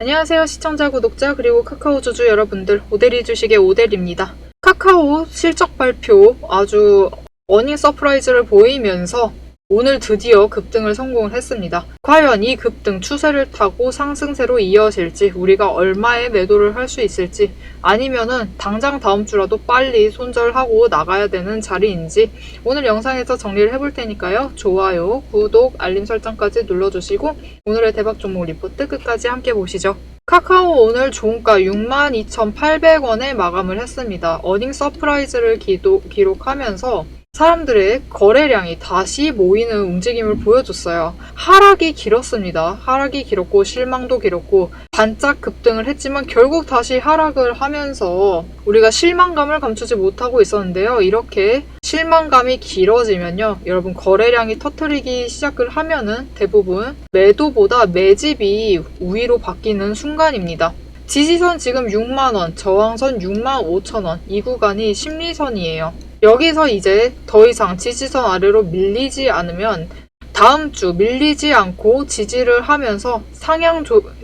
안녕하세요 시청자 구독자 그리고 카카오 주주 여러분들, 오데리 주식의 오데리입니다. 카카오 실적 발표 아주 어닝 서프라이즈를 보이면서 오늘 드디어 급등을 성공을 했습니다. 과연 이 급등 추세를 타고 상승세로 이어질지, 우리가 얼마에 매도를 할 수 있을지, 아니면은 당장 다음 주라도 빨리 손절하고 나가야 되는 자리인지 오늘 영상에서 정리를 해볼 테니까요. 좋아요, 구독, 알림 설정까지 눌러주시고 오늘의 대박 종목 리포트 끝까지 함께 보시죠. 카카오 오늘 종가 62,800원에 마감을 했습니다. 어닝 서프라이즈를 기록하면서 사람들의 거래량이 다시 모이는 움직임을 보여줬어요. 하락이 길었습니다. 하락이 길었고 실망도 길었고 반짝 급등을 했지만 결국 다시 하락을 하면서 우리가 실망감을 감추지 못하고 있었는데요. 이렇게 실망감이 길어지면요, 여러분 거래량이 터트리기 시작을 하면은 대부분 매도보다 매집이 우위로 바뀌는 순간입니다. 지지선 지금 6만원, 저항선 65,000원, 이 구간이 심리선이에요. 여기서 이제 더 이상 지지선 아래로 밀리지 않으면 다음 주 밀리지 않고 지지를 하면서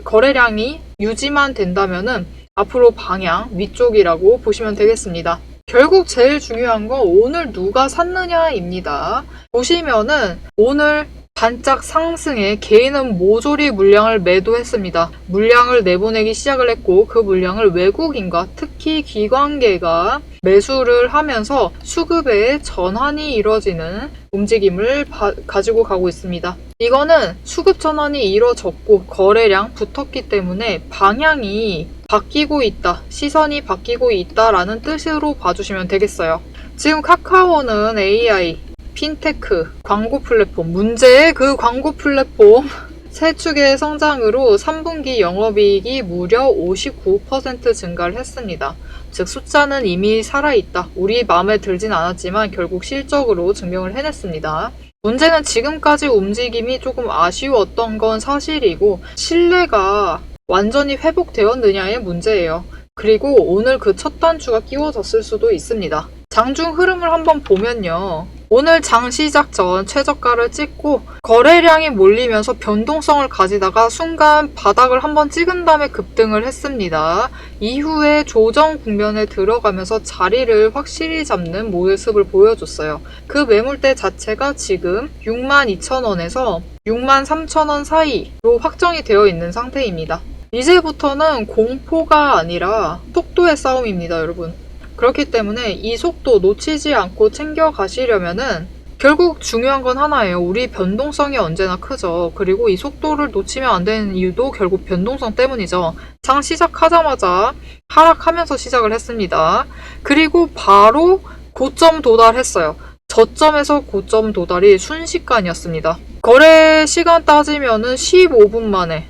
거래량이 유지만 된다면은 앞으로 방향 위쪽이라고 보시면 되겠습니다. 결국 제일 중요한 건 오늘 누가 샀느냐입니다. 보시면은 오늘 반짝 상승에 개인은 모조리 물량을 매도했습니다. 물량을 내보내기 시작을 했고 그 물량을 외국인과 특히 기관계가 매수를 하면서 수급의 전환이 이루어지는 움직임을 가지고 가고 있습니다. 이거는 수급 전환이 이루어졌고 거래량 붙었기 때문에 방향이 바뀌고 있다, 시선이 바뀌고 있다라는 뜻으로 봐주시면 되겠어요. 지금 카카오는 AI, 핀테크, 광고 플랫폼, 문제의 그 광고 플랫폼 세 축의 성장으로 3분기 영업이익이 무려 59% 증가를 했습니다. 즉 숫자는 이미 살아있다, 우리 마음에 들진 않았지만 결국 실적으로 증명을 해냈습니다. 문제는 지금까지 움직임이 조금 아쉬웠던 건 사실이고 신뢰가 완전히 회복되었느냐의 문제예요. 그리고 오늘 그 첫 단추가 끼워졌을 수도 있습니다. 장중 흐름을 한번 보면요, 오늘 장 시작 전 최저가를 찍고 거래량이 몰리면서 변동성을 가지다가 순간 바닥을 한번 찍은 다음에 급등을 했습니다. 이후에 조정 국면에 들어가면서 자리를 확실히 잡는 모습을 보여줬어요. 그 매물대 자체가 지금 62,000원에서 63,000원 사이로 확정이 되어 있는 상태입니다. 이제부터는 공포가 아니라 속도의 싸움입니다, 여러분. 그렇기 때문에 이 속도 놓치지 않고 챙겨가시려면은 결국 중요한 건 하나예요. 우리 변동성이 언제나 크죠. 그리고 이 속도를 놓치면 안 되는 이유도 결국 변동성 때문이죠. 장 시작하자마자 하락하면서 시작을 했습니다. 그리고 바로 고점 도달했어요. 저점에서 고점 도달이 순식간이었습니다. 거래 시간 따지면은 15분 만에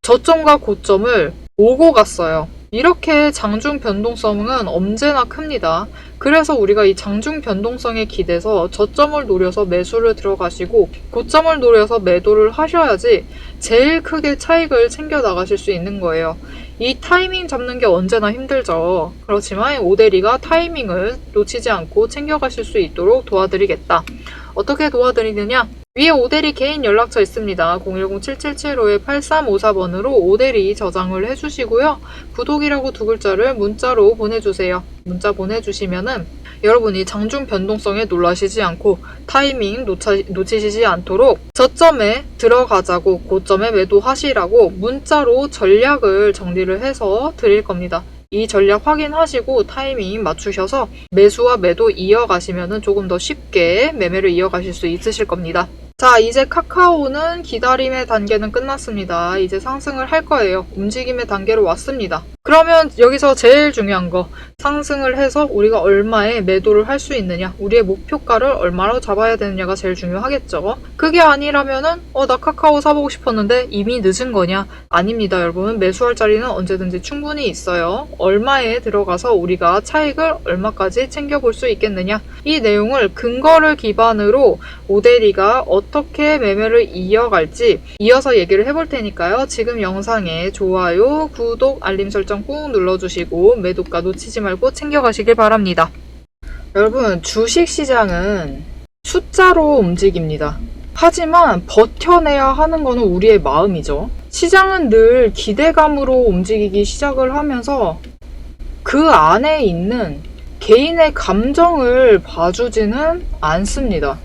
저점과 고점을 오고 갔어요. 이렇게 장중 변동성은 언제나 큽니다. 그래서 우리가 이 장중 변동성에 기대서 저점을 노려서 매수를 들어가시고 고점을 노려서 매도를 하셔야지 제일 크게 차익을 챙겨 나가실 수 있는 거예요. 이 타이밍 잡는 게 언제나 힘들죠. 그렇지만 오데리가 타이밍을 놓치지 않고 챙겨가실 수 있도록 도와드리겠다. 어떻게 도와드리느냐? 위에 오데리 개인 연락처 있습니다. 010-7775-8354번으로 오데리 저장을 해주시고요. 구독이라고 두 글자를 문자로 보내주세요. 문자 보내주시면은 여러분이 장중 변동성에 놀라시지 않고 타이밍 놓치시지 않도록 저점에 들어가자고, 고점에 매도하시라고 문자로 전략을 정리를 해서 드릴 겁니다. 이 전략 확인하시고 타이밍 맞추셔서 매수와 매도 이어가시면 조금 더 쉽게 매매를 이어가실 수 있으실 겁니다. 자, 이제 카카오는 기다림의 단계는 끝났습니다. 이제 상승을 할 거예요. 움직임의 단계로 왔습니다. 그러면 여기서 제일 중요한 거, 상승을 해서 우리가 얼마에 매도를 할 수 있느냐, 우리의 목표가를 얼마로 잡아야 되느냐가 제일 중요하겠죠. 그게 아니라면은 나 카카오 사보고 싶었는데 이미 늦은 거냐? 아닙니다, 여러분. 매수할 자리는 언제든지 충분히 있어요. 얼마에 들어가서 우리가 차익을 얼마까지 챙겨볼 수 있겠느냐, 이 내용을 근거를 기반으로 오데리가 어떻게 매매를 이어갈지 이어서 얘기를 해볼 테니까요. 지금 영상에 좋아요, 구독, 알림 설정 꾹 눌러주시고 매도가 놓치지 말고 챙겨가시길 바랍니다. 여러분, 주식시장은 숫자로 움직입니다. 하지만 버텨내야 하는 거는 우리의 마음이죠. 시장은 늘 기대감으로 움직이기 시작을 하면서 그 안에 있는 개인의 감정을 봐주지는 않습니다.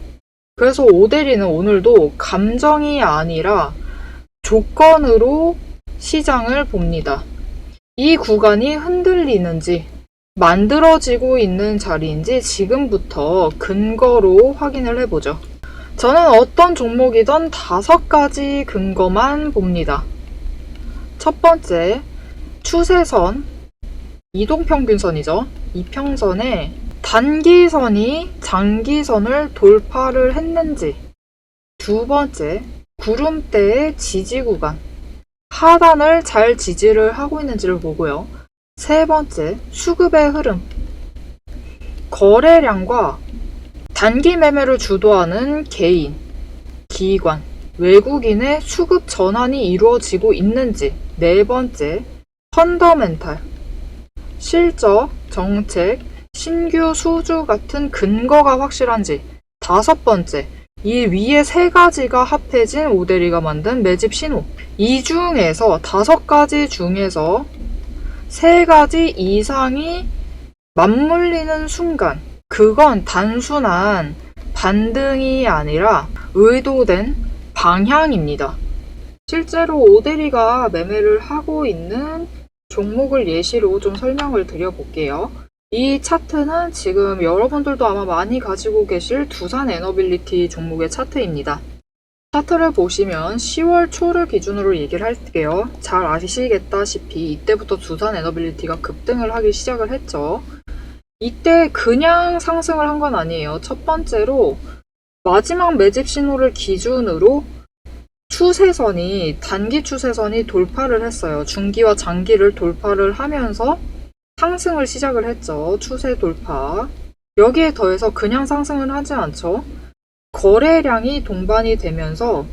그래서 오데리는 오늘도 감정이 아니라 조건으로 시장을 봅니다. 이 구간이 흔들리는지 만들어지고 있는 자리인지 지금부터 근거로 확인을 해보죠. 저는 어떤 종목이든 5가지 근거만 봅니다. 첫 번째, 추세선, 이동평균선이죠. 이평선에 단기선이 장기선을 돌파를 했는지. 두 번째, 구름대의 지지 구간, 하단을 잘 지지를 하고 있는지를 보고요. 세 번째, 수급의 흐름, 거래량과 단기 매매를 주도하는 개인, 기관, 외국인의 수급 전환이 이루어지고 있는지. 네 번째, 펀더멘탈, 실적, 정책, 신규 수주 같은 근거가 확실한지. 다섯 번째, 이 위에 3가지가 합해진 오데리가 만든 매집 신호. 이 중에서 5가지 중에서 3가지 이상이 맞물리는 순간, 그건 단순한 반등이 아니라 의도된 방향입니다. 실제로 오데리가 매매를 하고 있는 종목을 예시로 좀 설명을 드려볼게요. 이 차트는 지금 여러분들도 아마 많이 가지고 계실 두산 에너빌리티 종목의 차트입니다. 차트를 보시면 10월 초를 기준으로 얘기를 할게요. 잘 아시겠다시피 이때부터 두산 에너빌리티가 급등을 하기 시작을 했죠. 이때 그냥 상승을 한 건 아니에요. 첫 번째로 마지막 매집 신호를 기준으로 추세선이, 단기 추세선이 돌파를 했어요. 중기와 장기를 돌파를 하면서 상승을 시작을 했죠. 추세 돌파. 여기에 더해서 그냥 상승을 하지 않죠. 거래량이 동반이 되면서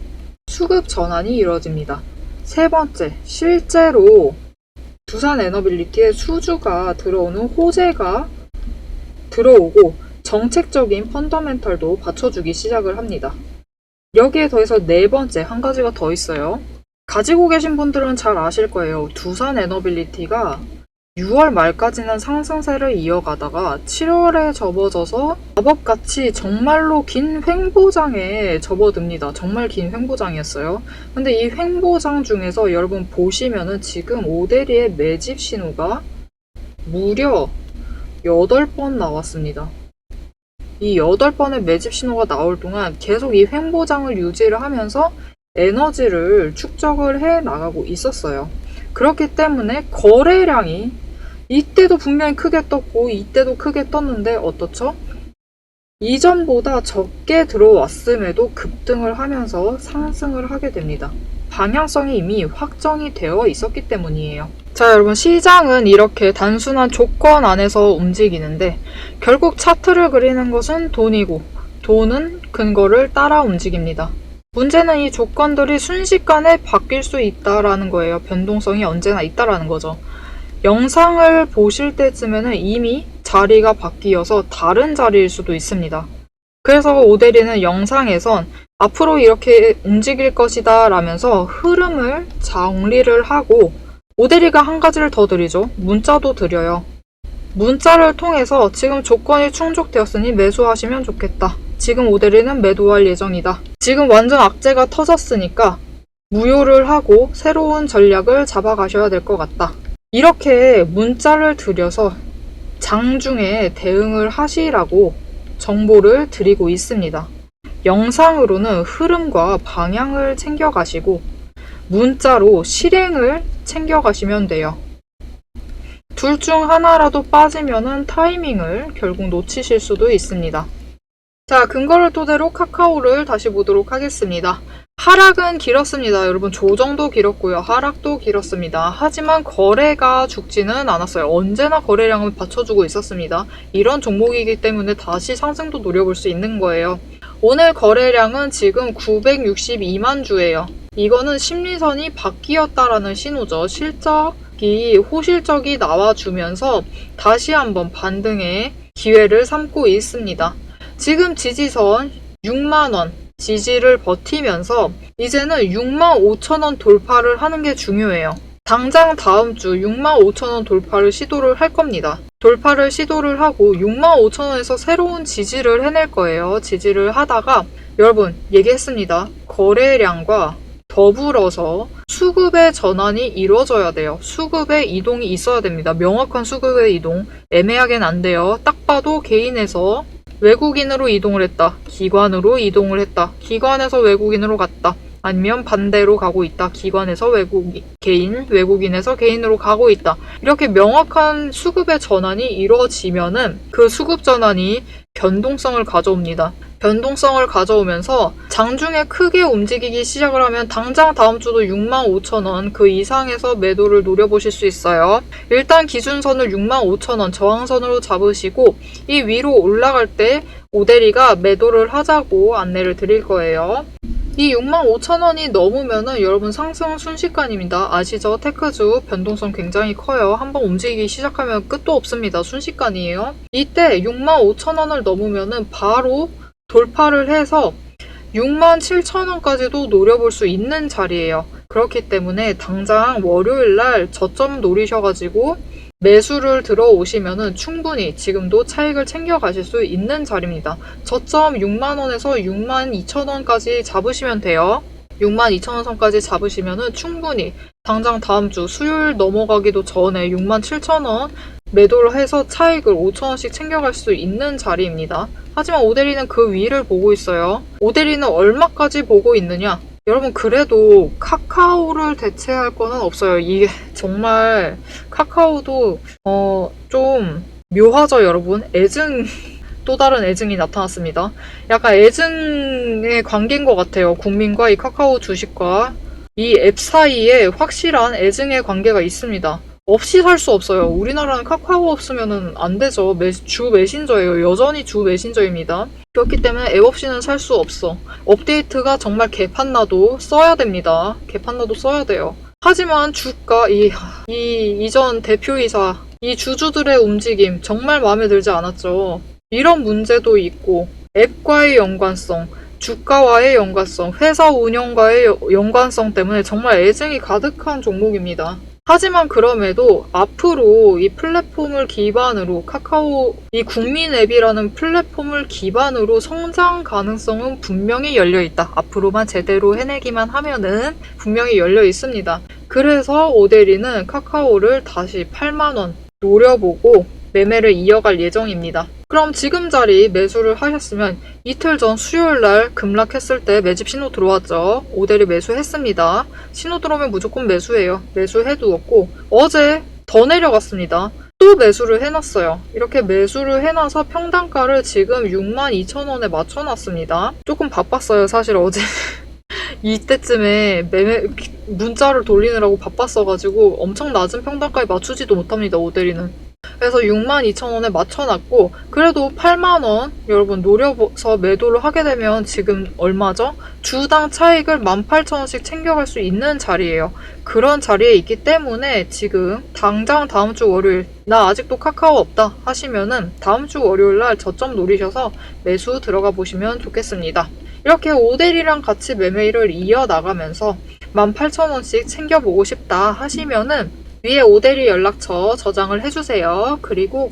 수급 전환이 이루어집니다. 세 번째, 실제로 두산 에너빌리티에 수주가 들어오는 호재가 들어오고 정책적인 펀더멘털도 받쳐주기 시작을 합니다. 여기에 더해서 네 번째, 한 가지가 더 있어요. 가지고 계신 분들은 잘 아실 거예요. 두산 에너빌리티가 6월 말까지는 상승세를 이어가다가 7월에 접어져서 마법같이 정말로 긴 횡보장에 접어듭니다. 정말 긴 횡보장이었어요. 근데 이 횡보장 중에서 여러분 보시면은 지금 오데리의 매집 신호가 무려 8번 나왔습니다. 이 8번의 매집 신호가 나올 동안 계속 이 횡보장을 유지를 하면서 에너지를 축적을 해 나가고 있었어요. 그렇기 때문에 거래량이 이때도 분명히 크게 떴고 이때도 크게 떴는데 어떻죠? 이전보다 적게 들어왔음에도 급등을 하면서 상승을 하게 됩니다. 방향성이 이미 확정이 되어 있었기 때문이에요. 자, 여러분, 시장은 이렇게 단순한 조건 안에서 움직이는데 결국 차트를 그리는 것은 돈이고 돈은 근거를 따라 움직입니다. 문제는 이 조건들이 순식간에 바뀔 수 있다라는 거예요. 변동성이 언제나 있다라는 거죠. 영상을 보실 때쯤에는 이미 자리가 바뀌어서 다른 자리일 수도 있습니다. 그래서 오데리는 영상에선 앞으로 이렇게 움직일 것이다 라면서 흐름을 정리를 하고, 오데리가 한 가지를 더 드리죠. 문자도 드려요. 문자를 통해서 지금 조건이 충족되었으니 매수하시면 좋겠다. 지금 오데리는 매도할 예정이다. 지금 완전 악재가 터졌으니까 무효를 하고 새로운 전략을 잡아가셔야 될 것 같다. 이렇게 문자를 드려서 장중에 대응을 하시라고 정보를 드리고 있습니다. 영상으로는 흐름과 방향을 챙겨가시고 문자로 실행을 챙겨가시면 돼요. 둘 중 하나라도 빠지면은 타이밍을 결국 놓치실 수도 있습니다. 자, 근거를 토대로 카카오를 다시 보도록 하겠습니다. 하락은 길었습니다. 여러분, 조정도 길었고요. 하락도 길었습니다. 하지만 거래가 죽지는 않았어요. 언제나 거래량을 받쳐주고 있었습니다. 이런 종목이기 때문에 다시 상승도 노려볼 수 있는 거예요. 오늘 거래량은 지금 962만 주예요. 이거는 심리선이 바뀌었다라는 신호죠. 호실적이 나와주면서 다시 한번 반등의 기회를 삼고 있습니다. 지금 지지선 6만원, 지지를 버티면서 이제는 65,000원 돌파를 하는 게 중요해요. 당장 다음 주 65,000원 돌파를 시도를 할 겁니다. 돌파를 시도를 하고 65,000원에서 새로운 지지를 해낼 거예요. 지지를 하다가 여러분 얘기했습니다. 거래량과 더불어서 수급의 전환이 이루어져야 돼요. 수급의 이동이 있어야 됩니다. 명확한 수급의 이동. 애매하게는 안 돼요. 딱 봐도 개인에서 외국인으로 이동을 했다. 기관으로 이동을 했다. 기관에서 외국인으로 갔다. 아니면 반대로 가고 있다. 기관에서 개인, 외국인에서 개인으로 가고 있다. 이렇게 명확한 수급의 전환이 이루어지면은 그 수급 전환이 변동성을 가져옵니다. 변동성을 가져오면서 장중에 크게 움직이기 시작을 하면 당장 다음 주도 65,000원 그 이상에서 매도를 노려보실 수 있어요. 일단 기준선을 65,000원 저항선으로 잡으시고 이 위로 올라갈 때 오데리가 매도를 하자고 안내를 드릴 거예요. 이 65,000원이 넘으면은 여러분 상승 순식간입니다. 아시죠? 테크주 변동성 굉장히 커요. 한번 움직이기 시작하면 끝도 없습니다. 순식간이에요. 이때 65,000원을 넘으면은 바로 돌파를 해서 67,000원까지도 노려볼 수 있는 자리예요. 그렇기 때문에 당장 월요일날 저점 노리셔가지고 매수를 들어오시면은 충분히 지금도 차익을 챙겨가실 수 있는 자리입니다. 저점 6만원에서 62,000원까지 잡으시면 돼요. 62,000원 선까지 잡으시면은 충분히 당장 다음 주 수요일 넘어가기도 전에 67,000원 매도를 해서 차익을 5,000원씩 챙겨갈 수 있는 자리입니다. 하지만 오데리는 그 위를 보고 있어요. 오데리는 얼마까지 보고 있느냐? 여러분 그래도 카카오를 대체할 거는 없어요. 이게 정말 카카오도 좀 묘하죠 여러분. 또 다른 애증이 나타났습니다. 약간 애증의 관계인 것 같아요. 국민과 이 카카오 주식과 이 앱 사이에 확실한 애증의 관계가 있습니다. 없이 살 수 없어요. 우리나라는 카카오 없으면 안 되죠. 주 메신저예요. 여전히 주 메신저입니다. 그렇기 때문에 앱 없이는 살 수 없어. 업데이트가 정말 개판나도 써야 됩니다. 개판나도 써야 돼요. 하지만 주가, 이전 대표이사, 이 주주들의 움직임 정말 마음에 들지 않았죠. 이런 문제도 있고 앱과의 연관성, 주가와의 연관성, 회사 운영과의 연관성 때문에 정말 애증이 가득한 종목입니다. 하지만 그럼에도 앞으로 이 플랫폼을 기반으로 카카오 이 국민 앱이라는 플랫폼을 기반으로 성장 가능성은 분명히 열려 있다. 앞으로만 제대로 해내기만 하면은 분명히 열려 있습니다. 그래서 오데리는 카카오를 다시 8만원 노려보고 매매를 이어갈 예정입니다. 그럼 지금 자리 매수를 하셨으면 이틀 전 수요일날 급락했을 때 매집 신호 들어왔죠. 오데리 매수했습니다. 신호 들어오면 무조건 매수해요. 매수해두었고 어제 더 내려갔습니다. 또 매수를 해놨어요. 이렇게 매수를 해놔서 평단가를 지금 62,000원에 맞춰놨습니다. 조금 바빴어요. 사실 어제 이때쯤에 문자를 돌리느라고 바빴어가지고 엄청 낮은 평단가에 맞추지도 못합니다. 오데리는. 그래서 62,000원에 맞춰놨고 그래도 8만원 여러분 노려서 매도를 하게 되면 지금 얼마죠? 주당 차익을 18,000원씩 챙겨갈 수 있는 자리예요. 그런 자리에 있기 때문에 지금 당장 다음 주 월요일 나 아직도 카카오 없다 하시면은 다음 주 월요일날 저점 노리셔서 매수 들어가 보시면 좋겠습니다. 이렇게 오데리랑 같이 매매를 이어나가면서 18,000원씩 챙겨보고 싶다 하시면은 위에 오데리 연락처 저장을 해주세요. 그리고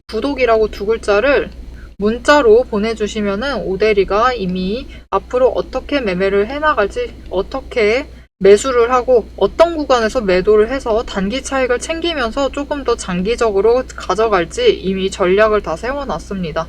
구독이라고 두 글자를 문자로 보내주시면은 오데리가 이미 앞으로 어떻게 매매를 해나갈지, 어떻게 매수를 하고 어떤 구간에서 매도를 해서 단기 차익을 챙기면서 조금 더 장기적으로 가져갈지 이미 전략을 다 세워놨습니다.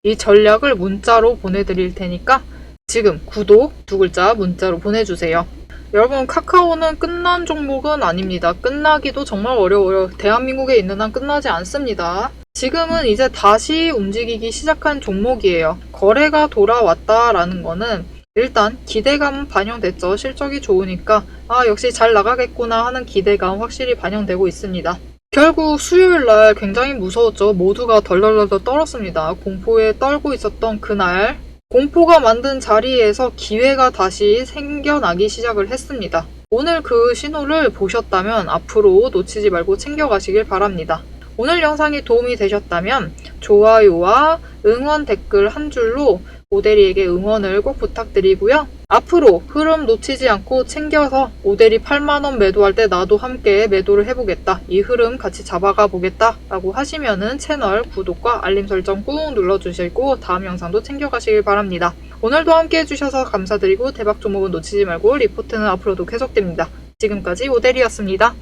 이 전략을 문자로 보내드릴 테니까 지금 구독 두 글자 문자로 보내주세요. 여러분 카카오는 끝난 종목은 아닙니다. 끝나기도 정말 어려워요. 대한민국에 있는 한 끝나지 않습니다. 지금은 이제 다시 움직이기 시작한 종목이에요. 거래가 돌아왔다라는 거는 일단 기대감은 반영됐죠. 실적이 좋으니까 역시 잘 나가겠구나 하는 기대감 확실히 반영되고 있습니다. 결국 수요일날 굉장히 무서웠죠. 모두가 덜덜덜 떨었습니다. 공포에 떨고 있었던 그날 공포가 만든 자리에서 기회가 다시 생겨나기 시작을 했습니다. 오늘 그 신호를 보셨다면 앞으로 놓치지 말고 챙겨가시길 바랍니다. 오늘 영상이 도움이 되셨다면 좋아요와 응원 댓글 한 줄로 오대리에게 응원을 꼭 부탁드리고요. 앞으로 흐름 놓치지 않고 챙겨서 오대리 8만원 매도할 때 나도 함께 매도를 해보겠다. 이 흐름 같이 잡아가 보겠다 라고 하시면은 채널 구독과 알림 설정 꾹 눌러주시고 다음 영상도 챙겨가시길 바랍니다. 오늘도 함께 해주셔서 감사드리고 대박 종목은 놓치지 말고 리포트는 앞으로도 계속됩니다. 지금까지 오대리였습니다.